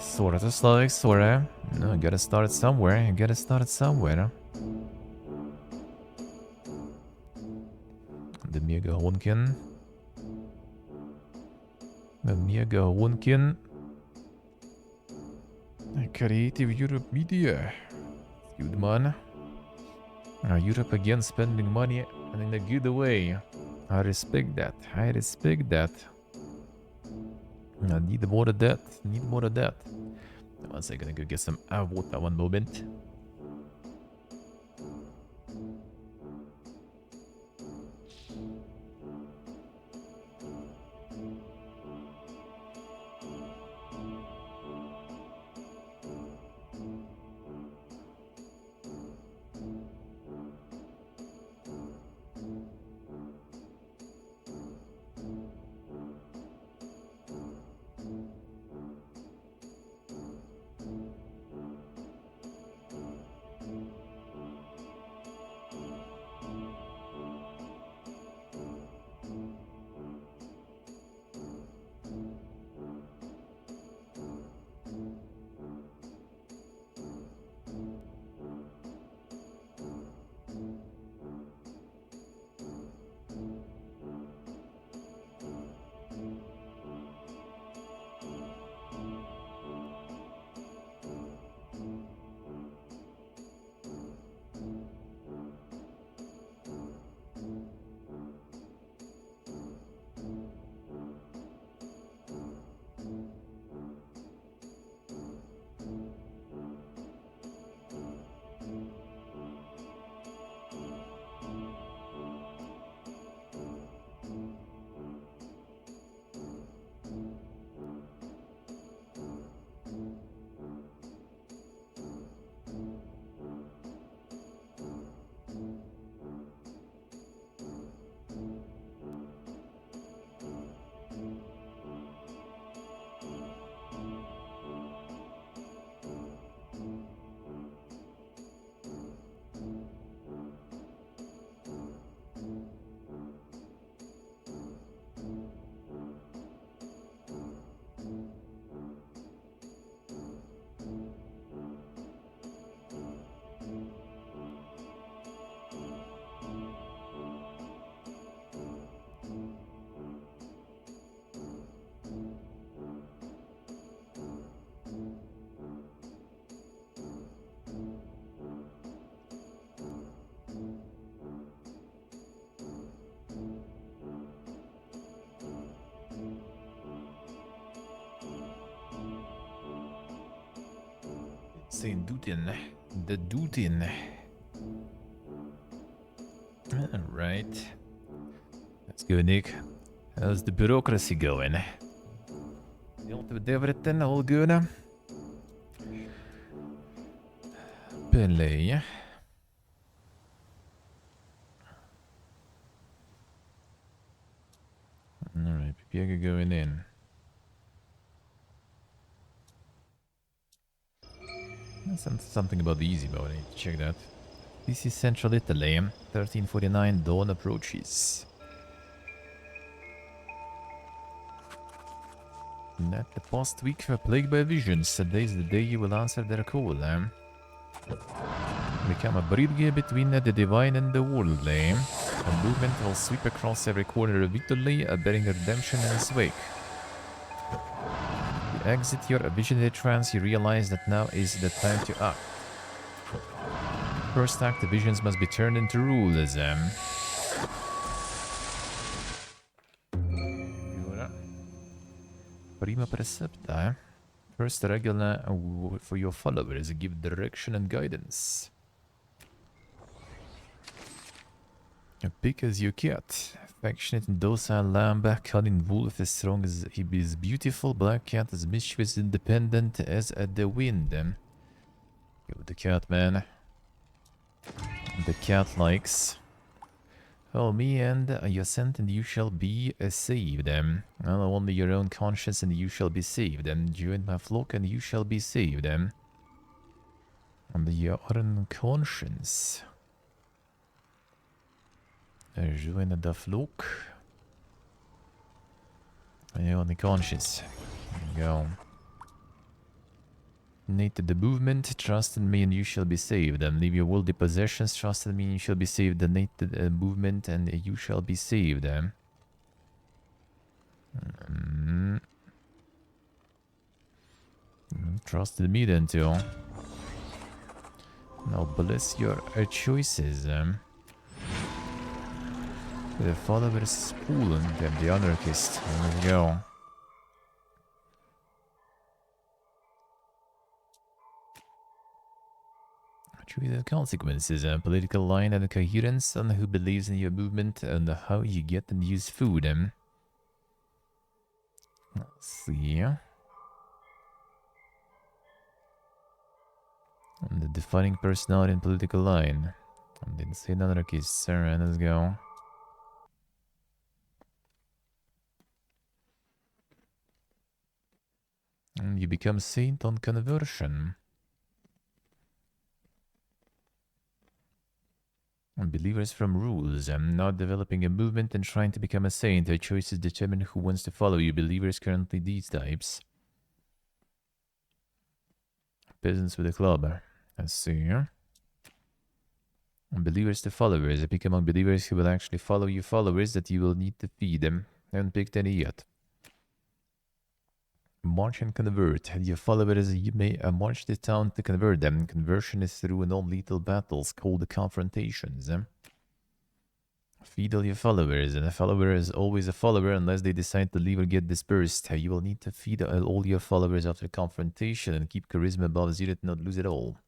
Sort of like sorta. No, gotta start it somewhere. You gotta start it somewhere. De meer gehonken. De meer gehonken. Creative Europe Media. Good man. Europe again spending money and in a good way. I respect that. I respect that. I need more of that. Need more of that. One second, I'm gonna get some water. One moment. Saying Dutin. The Dutin. Alright. Let's go, Nick. How's the bureaucracy going? Dealt with everything, all good? Play. Alright, Pipiega going in. Something about the easy mode, I need to check that. This is Central Italy, 1349, dawn approaches. Let the past week were plagued by visions. Today is the day you will answer their call. Become a bridge between the divine and the worldly. A movement will sweep across every corner of Italy, bearing redemption in its wake. You exit your visionary trance, you realize that now is the time to act. First act, the visions must be turned into rules. Prima precepta. First regular for your followers, give direction and guidance. Pick as your cat. Affectionate and docile lamb, cunning wolf as strong as he is beautiful, black cat as mischievous, independent as the wind. Go with the cat, man. The cat likes. Follow me and your scent and you shall be saved. Follow only your own conscience and you shall be saved. Join my flock and you shall be saved. And your own conscience. Join the flock. Your own conscience. There you go. Nate the movement, trust in me and you shall be saved. Leave your worldly possessions, trust in me and you shall be saved. Nate the movement and you shall be saved. Trust in me then too. Now bless your choices. The followers Poland and the anarchist. Let's go. Choose the consequences. Political line and coherence on who believes in your movement and how you get and use food. Let's see. And the defining personality and political line. I didn't say anarchist. Alright, let's go. And you become saint on conversion. And believers from rules. Not developing a movement and trying to become a saint. Your choices determine who wants to follow you. Believers currently these types. Peasants with a club. Let's see. Believers to followers. Pick among believers who will actually follow you. Followers that you will need to feed them. Haven't picked any yet. March and convert. Your followers, you may march the town to convert them. Conversion is through non-lethal battles called confrontations. Feed all your followers, and a follower is always a follower unless they decide to leave or get dispersed. You will need to feed all your followers after confrontation and keep charisma above 0 to not lose it all.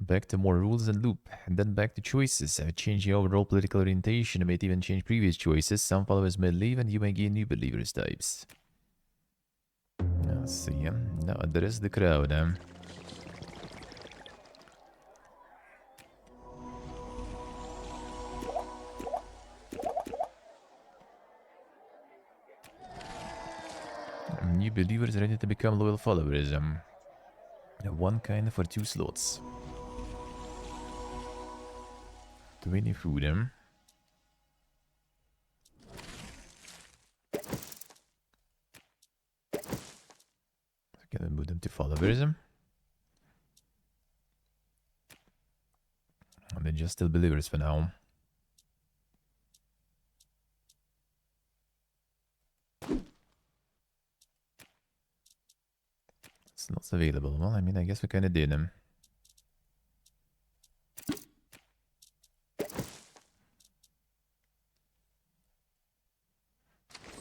Back to more rules and loop, and then back to choices. Change your overall political orientation and may even change previous choices. Some followers may leave and you may gain new believers types. Let's see. Now address the crowd. New believers ready to become loyal followers. One kind for 2 slots. 20 food. Gonna move them to followers. And they're just still believers for now. It's not available. Well, I mean, I guess we kind of did them.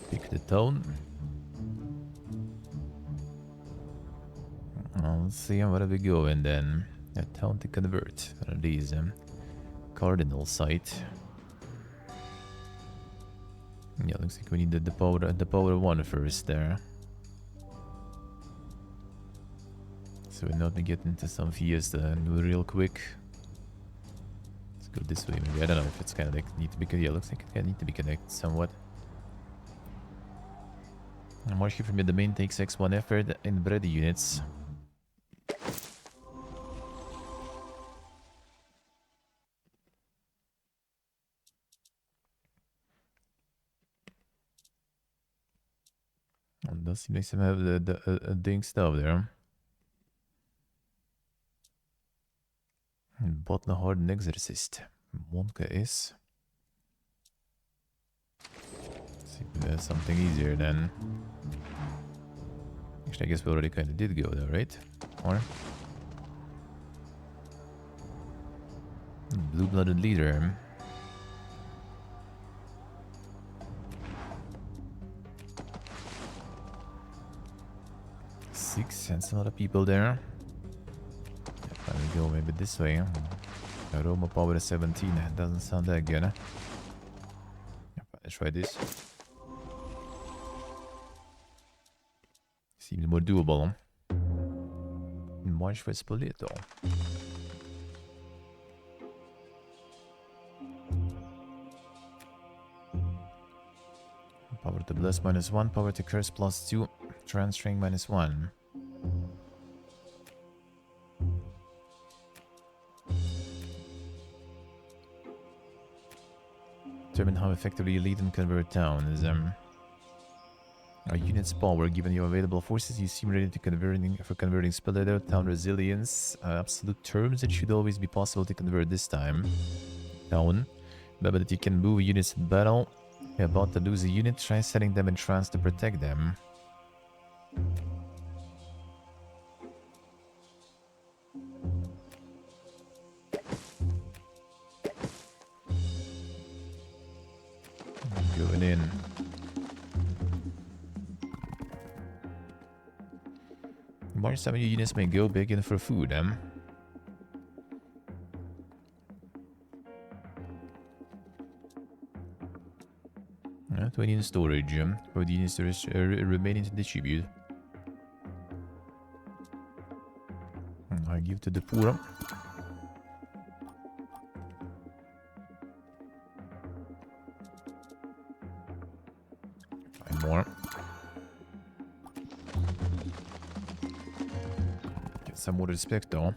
Pick the tone. Let's see where are we going then. A town to convert. What are these? Cardinal site. Yeah, looks like we need the power 1 first there. So we're not gonna get into some Fiesta real quick. Let's go this way maybe. I don't know if it's kind of like need to be connected. Yeah, looks like it need to be connected somewhat. Marching from your domain takes X1 effort in bread units. It does seem like some have the ding stuff there. Bottle Hardened Exorcist. Monka is. Let's see if there's something easier then. Actually, I guess we already kind of did go there, right? Or Blue-blooded leader. Six, and a lot of people there. Let me go maybe this way. Aroma power 17. Doesn't sound that good. Let's try this. Seems more doable. March for Spoleto. Power to bless -1, power to curse +2, trance string -1. Determine how effectively you lead and convert towns. Our unit's power, given your available forces, you seem ready to converting spell leader, town resilience, absolute terms. It should always be possible to convert this time. Town. Remember that you can move units in battle. You're about to lose a unit, try setting them in trance to protect them. Going in. March, some of your units may go big in for food, 20 in storage, for the units remaining to distribute. I give to the poor. Find more. Get some more respect though.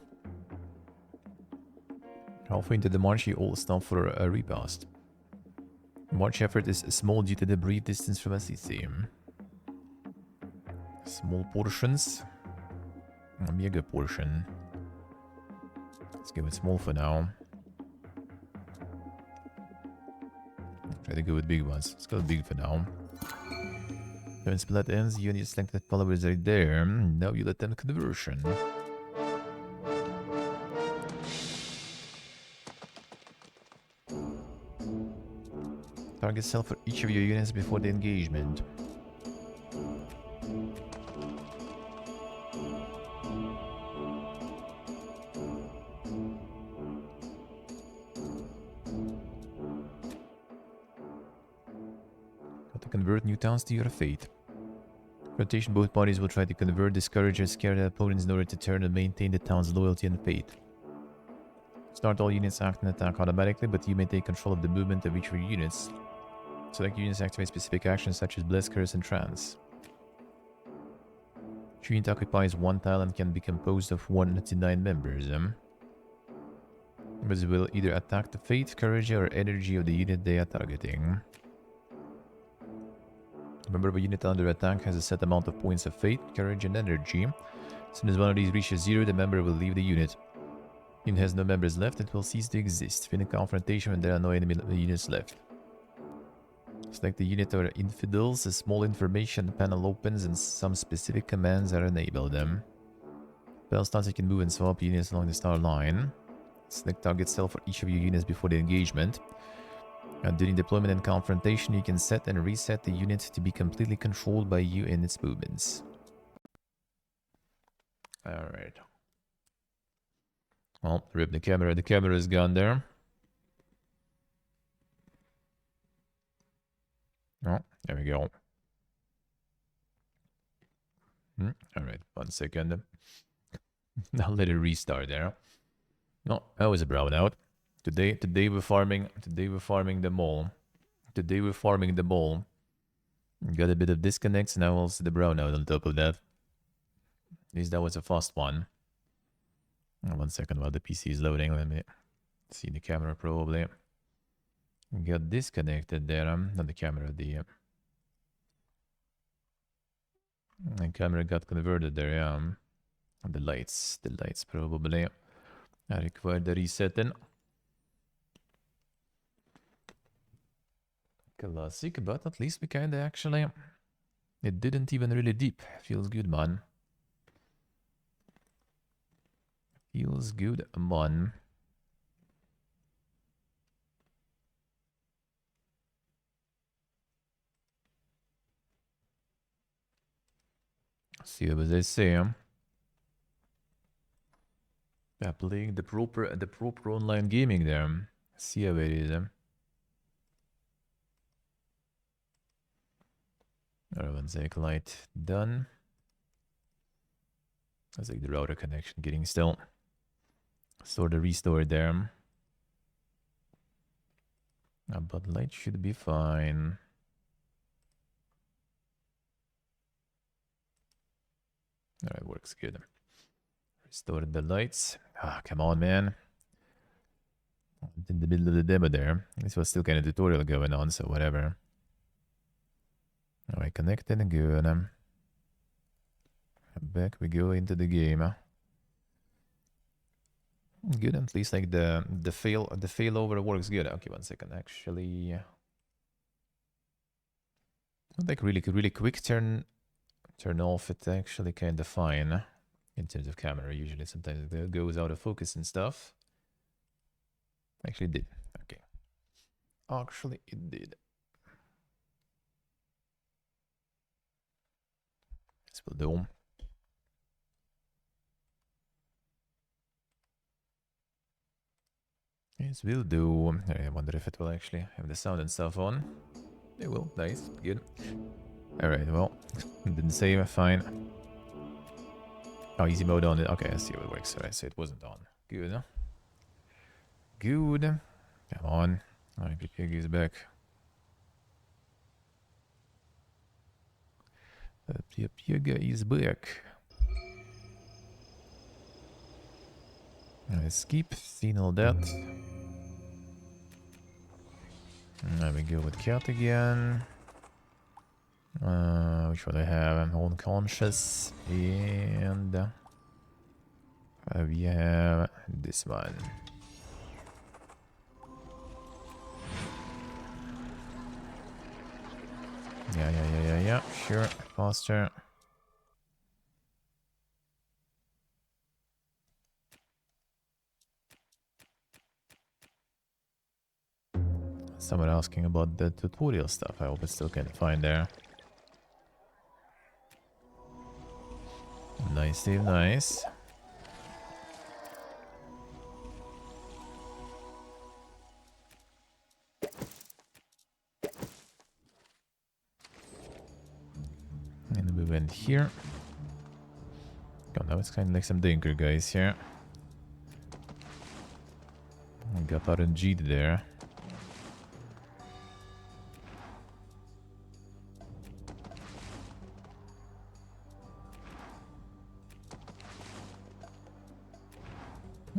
Halfway into the march, you all stop for a repast. March effort is small due to the brief distance from Assisi. Small portions. A mega portion. Let's go with small for now. Try to go with big ones. Let's go with big for now. When split ends, you need selected followers right there. Now you let them conversion. Target sell for each of your units before the engagement. Got to convert new towns to your fate. Rotation, both parties will try to convert, discourage, or scare their opponents in order to turn and maintain the town's loyalty and fate. Start all units act and attack automatically, but you may take control of the movement of each of your units. Select units activate specific actions such as Bless, Curse, and Trance. Each unit occupies one tile and can be composed of 1 to 9 members. Members will either attack the fate, courage, or energy of the unit they are targeting. A member of a unit under attack has a set amount of points of fate, courage, and energy. As soon as one of these reaches 0, the member will leave the unit. If the unit has no members left, it will cease to exist. Win a confrontation when there are no enemy units left. Select the unit or infidels, a small information panel opens and some specific commands are enabled. Spell starts, you can move and swap units along the star line. Select target cell for each of your units before the engagement. During deployment and confrontation, you can set and reset the unit to be completely controlled by you and its movements. Alright. Well, rip the camera. The camera is gone there. Oh, there we go. Alright, 1 second. I'll let it restart there. No, that was a brownout. Today we're farming the mall. Today we're farming the mall. Got a bit of disconnects, now also the brownout on top of that. At least that was a fast one. 1 second while the PC is loading. Let me see the camera probably. Got disconnected there. Not the camera, the camera got converted there, yeah. The lights probably. I require the resetting. Classic, but at least we kinda actually... It didn't even really deep. Feels good, man. Feels good, man. See what they say. Yeah, playing the proper online gaming there. See how it is. One sec, light done. That's like the router connection getting still. Sort of restored there. But light should be fine. Alright, works good. Restored the lights. Ah, come on, man. In the middle of the demo there. This was still kind of tutorial going on, so whatever. Alright, connected and good. Back we go into the game. Good, at least like the failover works good. Okay, 1 second. Actually, like really quick turn off. It's actually kind of fine in terms of camera. Usually, sometimes it goes out of focus and stuff. Actually, it did. Okay. Actually, it did. This will do. This will do. I wonder if it will actually have the sound and stuff on. It will. Nice. Good. Alright, well, didn't save. Fine. Oh, easy mode on it. Okay, I see how it works. Alright, so it wasn't on. Good. Good. Come on. Alright, Pig is back. Pig is back. Skip. Seen all that. There we go with cat again. Which one I have? I'm unconscious. And we have this one. Yeah. Sure. Faster. Someone asking about the tutorial stuff. I hope it's still can find there. Nice, Steve. Nice. And we went here. Oh, now it's kind of like some dinker guys here. I got RNG'd there.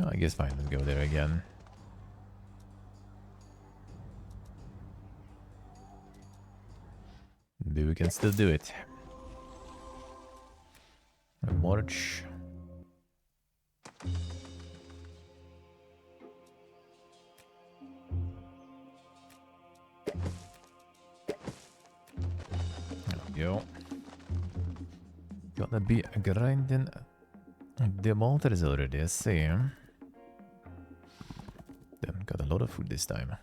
Oh, I guess fine, let's go there again. Maybe we can still do it. March. There we go. Gonna be grinding the malters already, I see. Damn, got a lot of food this time.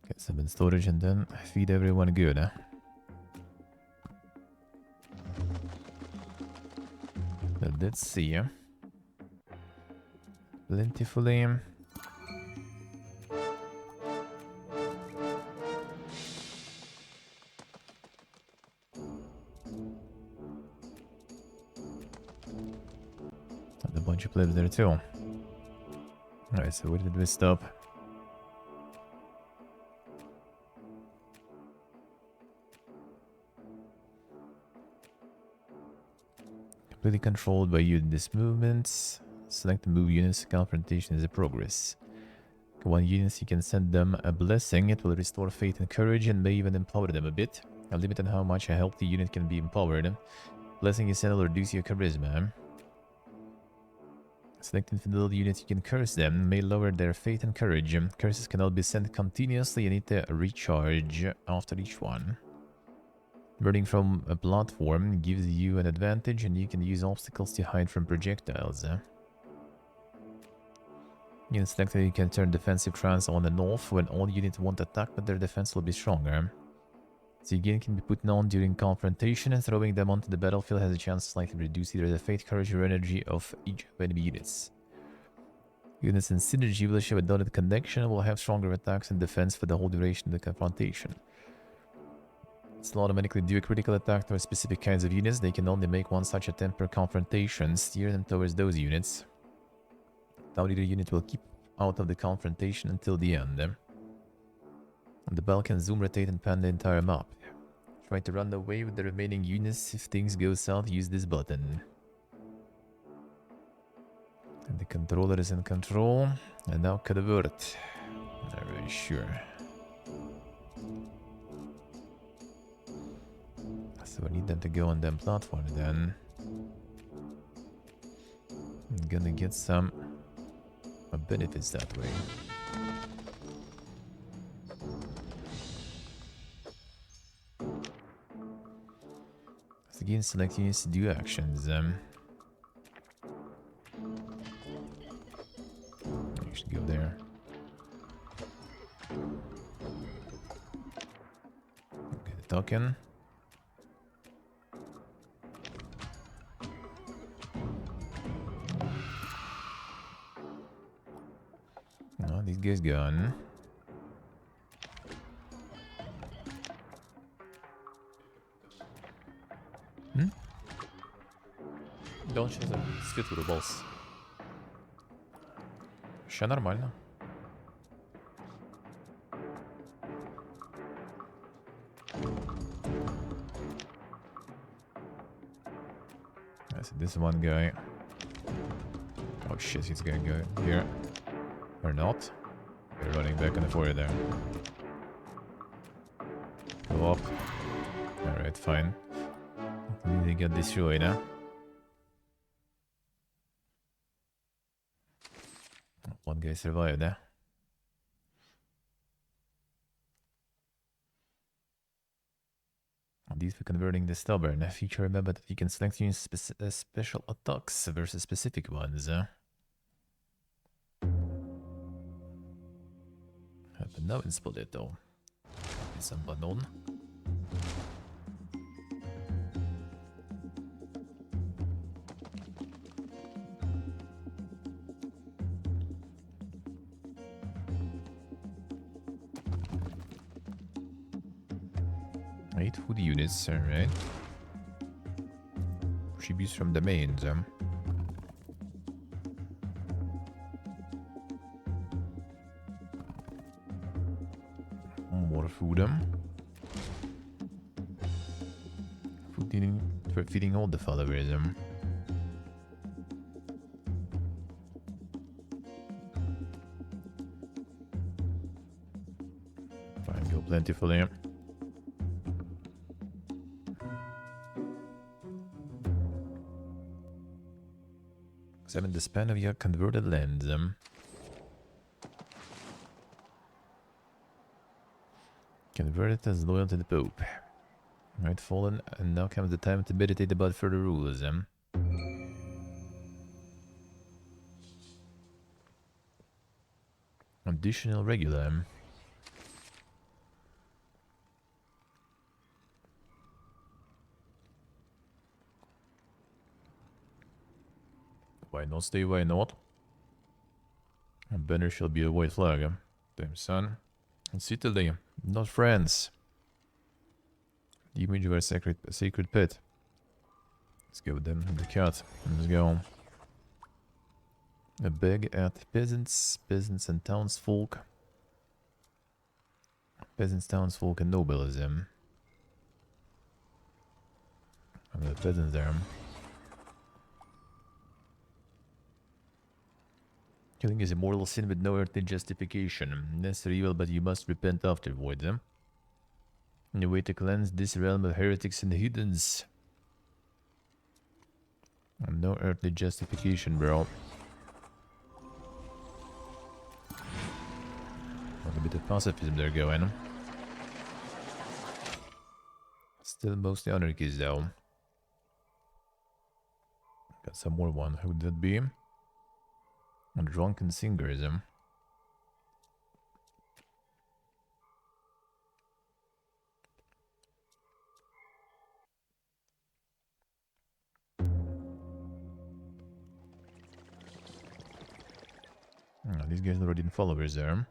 Get some in storage and then feed everyone good, huh? Let's see. Plentifully. And a bunch of plebs there too. Alright, so where did we stop? Completely controlled by you in this movement. Select the move units. Confrontation is a progress. One units, you can send them a blessing. It will restore faith and courage and may even empower them a bit. A limit on how much a healthy unit can be empowered. Blessing is sent will reduce your charisma. Select infidel units, you can curse them. May lower their faith and courage. Curses cannot be sent continuously. You need to recharge after each one. Burning from a platform gives you an advantage and you can use obstacles to hide from projectiles. Unit selected, you can turn defensive trance on and off when all units won't attack, but their defense will be stronger. So again, can be put on during confrontation, and throwing them onto the battlefield has a chance to slightly reduce either the faith, courage, or energy of each enemy units. Units in synergy will show a dotted connection and will have stronger attacks and defense for the whole duration of the confrontation. This will automatically do a critical attack to specific kinds of units. They can only make one such attempt per confrontation. Steer them towards those units. Now either unit will keep out of the confrontation until the end. The bell can zoom, rotate, and pan the entire map. Try to run away with the remaining units. If things go south, use this button. And the controller is in control. And now convert. Not really sure. So I need them to go on that platform then. I'm gonna get some benefits that way. So again, select units to do actions. I should go there. Get the token. No, this guy's gone. Да он сейчас свет вырубался. Ща нормально. I see this one guy. Oh shit, he's gonna go here. Or not. They're running back and forth there. Go up. Alright, fine. They got destroyed, huh? One guy survived, eh? These for converting the stubborn. A feature, remember that you can select use special attacks versus specific ones. But now in Spoleto. It's a banon. Eight food units, alright. Tributes from the mains, More food, Food eating for feeding all the followers, Fine, go plentifully. 7 the span of your converted lands. Converted as loyal to the Pope. Right, fallen, and now comes the time to meditate about further rules. Additional regular. Why not stay, why not? A banner shall be a white flag. Damn son. It's Italy, not France. The image of our sacred pet. Let's go with them, the cat. Let's go. A beg at peasants and townsfolk. Peasants, townsfolk, and nobilism. And the peasants there. Killing is a mortal sin with no earthly justification. Necessary evil, but you must repent afterwards. In a way to cleanse this realm of heretics and heathens. And no earthly justification, bro. A bit of pacifism there going. Still mostly anarchies though. Got some more one. Who would that be? Drunken singers. These guys already in followers there.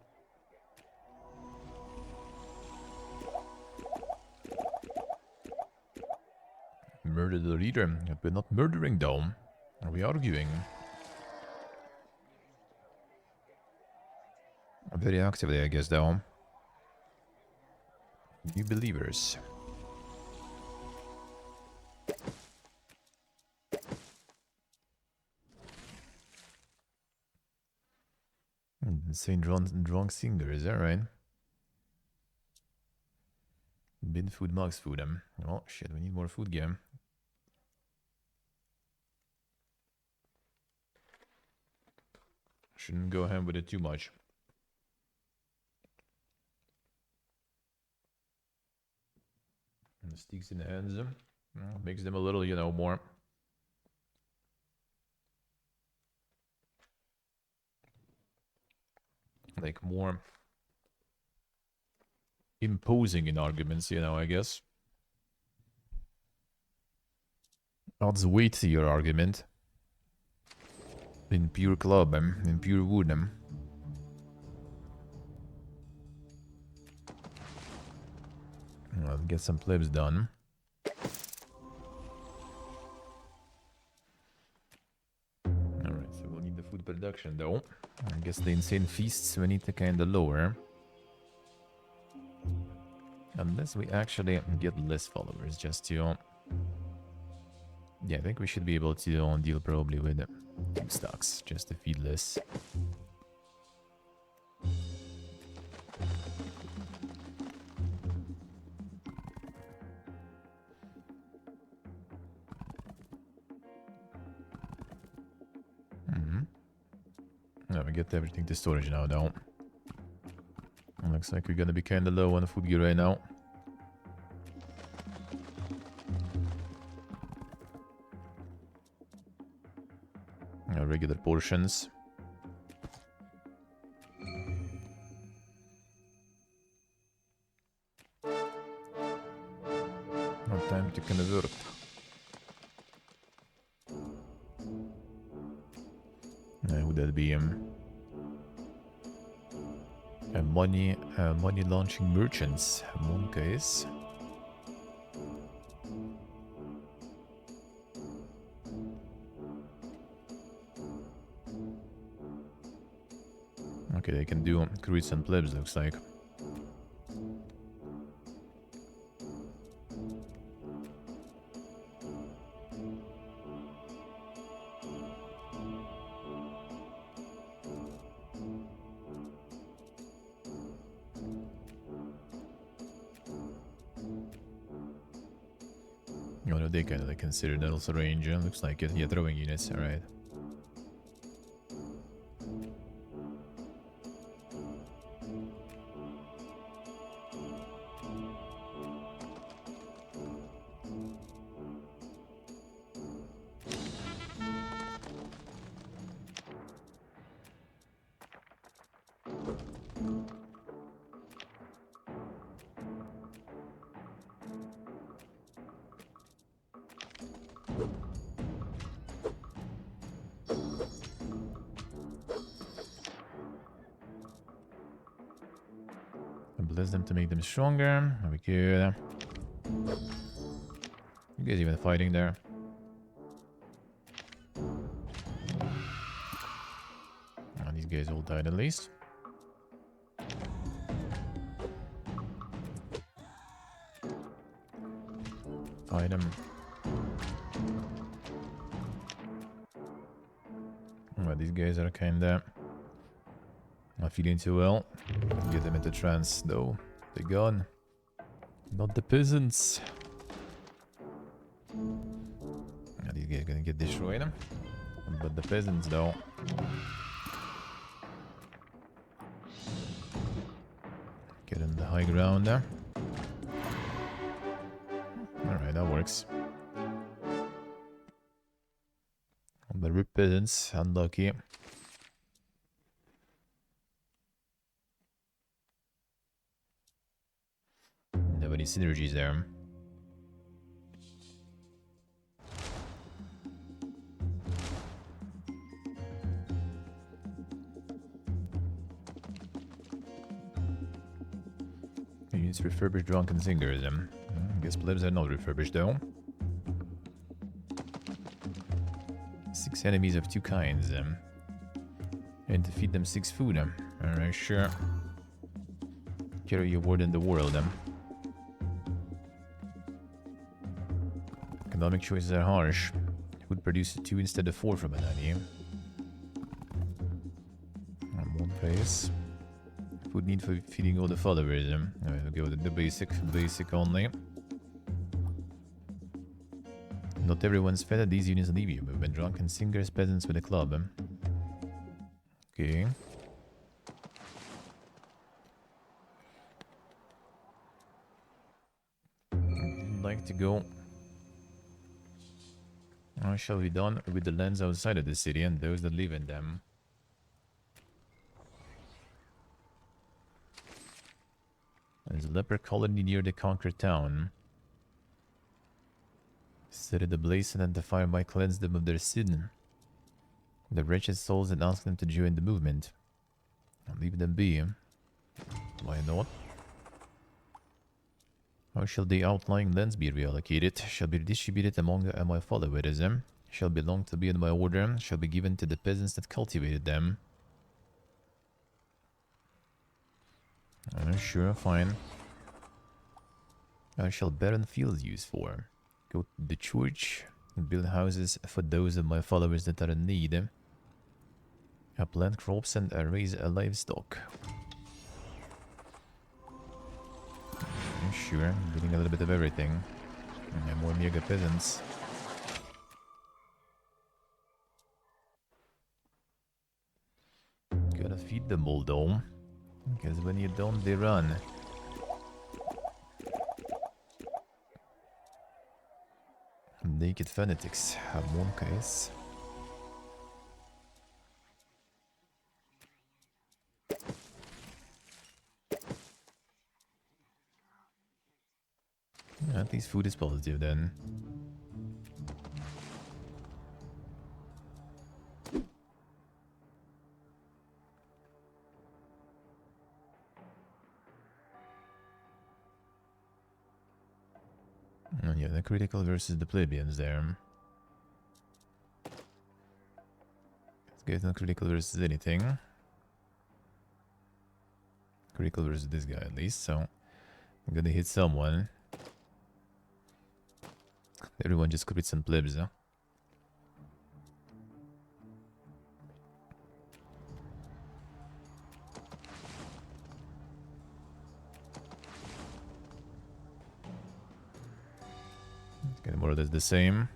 Murder the leader. We're not murdering though. Are we arguing? Very actively, I guess, though. New believers. Insane drunk singers, alright. Bin food, max food. Oh shit, we need more food game. Shouldn't go ahead with it too much. And the sticks in the hands makes them a little, you know, more. Like more imposing in arguments, you know, I guess. Adds weight to your argument. In pure club, in pure wood. I'll get some plebs done. Alright, so we'll need the food production though. I guess the insane feasts we need to kinda lower. Unless we actually get less followers, just to... Yeah, I think we should be able to deal probably with 2 stocks, just to feed less. Yeah, we get everything to storage now, though. Looks like we're gonna be kinda low on the food gear right now. Regular portions. No time to convert. Would that be a money launching merchants? One case. Okay, they can do cruise and plebs, looks like. Oh no, they kind of like consider that also range. Looks like it. Yeah, throwing units, alright. Bless them to make them stronger. Very good. You guys even fighting there? Oh, these guys all died at least. Fight them. Well, these guys are kinda not feeling too well. Get them into trance though. They're gone. Not the peasants. Yeah, these guys are gonna get destroyed. But the peasants though. Get in the high ground there. Alright, that works. The rip peasants, unlucky. Have any synergies there? Units refurbished drunken singers. I guess plebs are not refurbished though. 6 enemies of 2 kinds. And to feed them 6 food. Alright, sure. Carry your word in the world. Economic choices are harsh. Would produce 2 instead of 4 from an idea. place. Food need for feeding all the followers. We'll go with the basic only. Not everyone's fed at these units leave you. We've been drunken singers, peasants with a club. Okay. I'd like to go. What shall be done with the lands outside of the city and those that live in them? There's a leper colony near the conquered town. Set it ablaze and the fire might cleanse them of their sin. The wretched souls and ask them to join the movement. I'll leave them be. Why not? How shall the outlying lands be reallocated? Shall be distributed among my followers. Shall belong to be in my order. Shall be given to the peasants that cultivated them. Sure, fine. I shall barren fields use for. Go to the church and build houses for those of my followers that are in need. I plant crops and raise livestock. Sure, building a little bit of everything. And more mega peasants. Gotta feed them all though. Because when you don't, they run. Naked fanatics have one case. At least food is positive then. And yeah, the critical versus the plebeians there. Let's get no critical versus anything. Critical versus this guy at least, so I'm gonna hit someone. Everyone just crits and plebs, huh? It's getting more or less the same.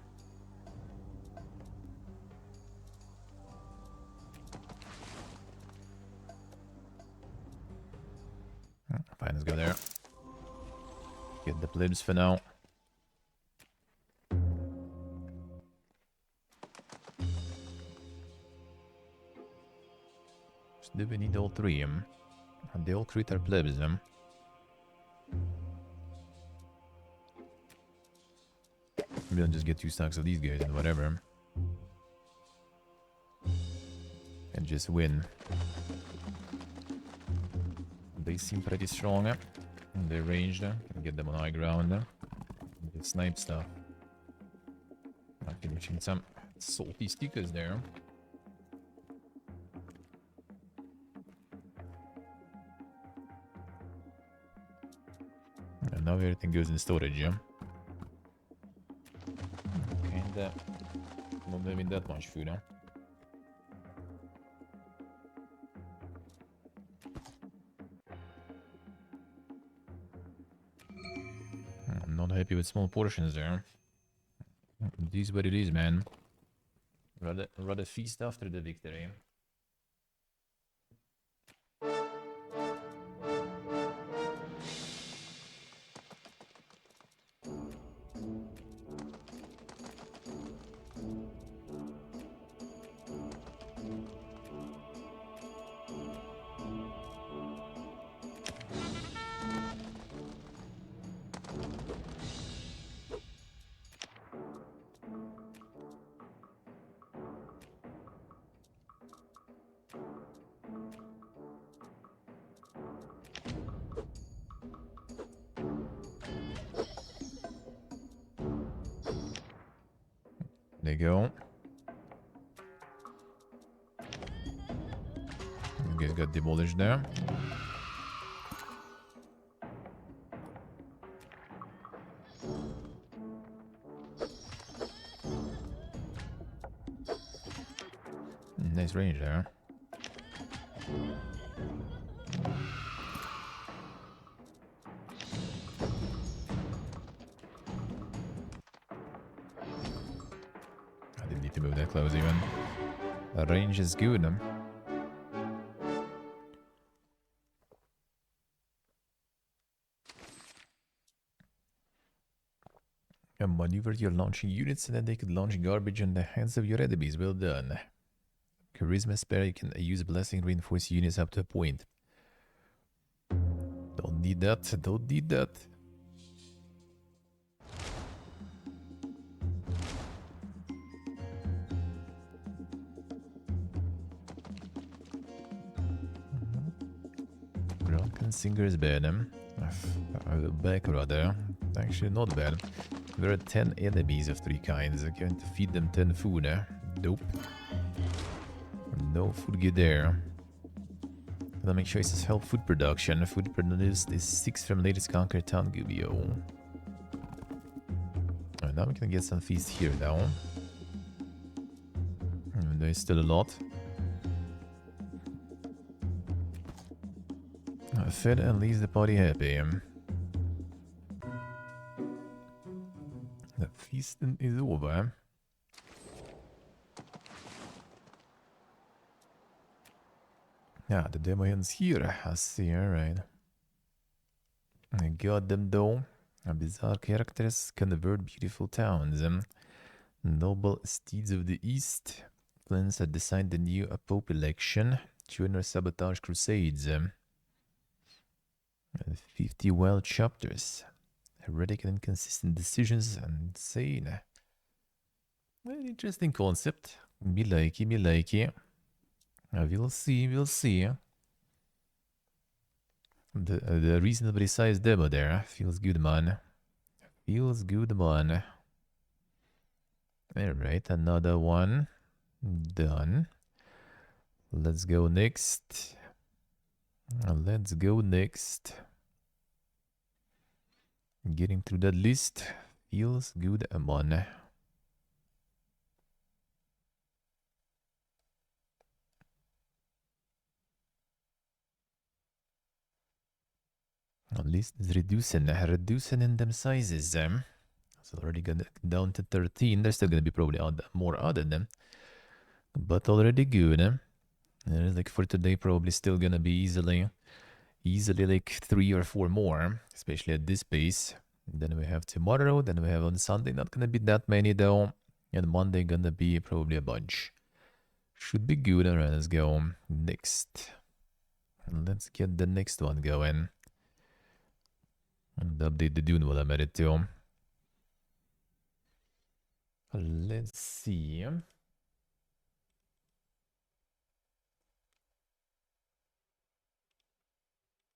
Fine, let's go there. Get the plebs for now. Do we need all three? And they all crit our plebs. Maybe I'll just get 2 stacks of these guys and whatever. And just win. They seem pretty strong. And they're ranged. Can get them on high ground. Get snipe stuff. Not finishing some salty stickers there. And now everything goes in storage, yeah? Kinda not having that much food, huh? I'm not happy with small portions there. It is what it is, man. Rather feast after the victory. There you go. You guys got demolished there. Nice range there. need to move that close even. The range is good. Maneuver your launching units so that they could launch garbage in the hands of your enemies. Well done. Charisma spare, you can use blessing reinforce units up to a point. Don't need that, don't need that. Drunken Singer is bad. Back rather. Actually not bad. There are 10 enemies of 3 kinds. I'm going to feed them 10 food. Nope. No food get there. Let me choices help food production. Food produced is 6 from latest conquered town Gubio. Alright, now we can get some feast here though. There's still a lot. Fed and leaves the party happy. The feasting is over. Yeah, the demo ends here. I see, alright. I got them though. Bizarre characters convert beautiful towns. Noble steeds of the east. Plans that decide the new Pope election. Join our sabotage crusades. 50 wild chapters. Heretic and inconsistent decisions. Insane. Well, interesting concept. Me likey, me likey. We'll see, we'll see. The reasonably sized demo there. Feels good, man. Feels good, man. Alright, another one. Done. Let's go next. Let's go next. Getting through that list feels good, man. At least it's reducing in them sizes. It's already got down to 13. There's still gonna be probably more added them, but already good. Like for today, probably still gonna be easily like 3 or 4 more, especially at this pace. Then we have tomorrow. Then we have on Sunday. Not gonna be that many though, and Monday gonna be probably a bunch. Should be good. Alright, let's go next. Let's get the next one going. And update the Dune while I'm at it too. Let's see.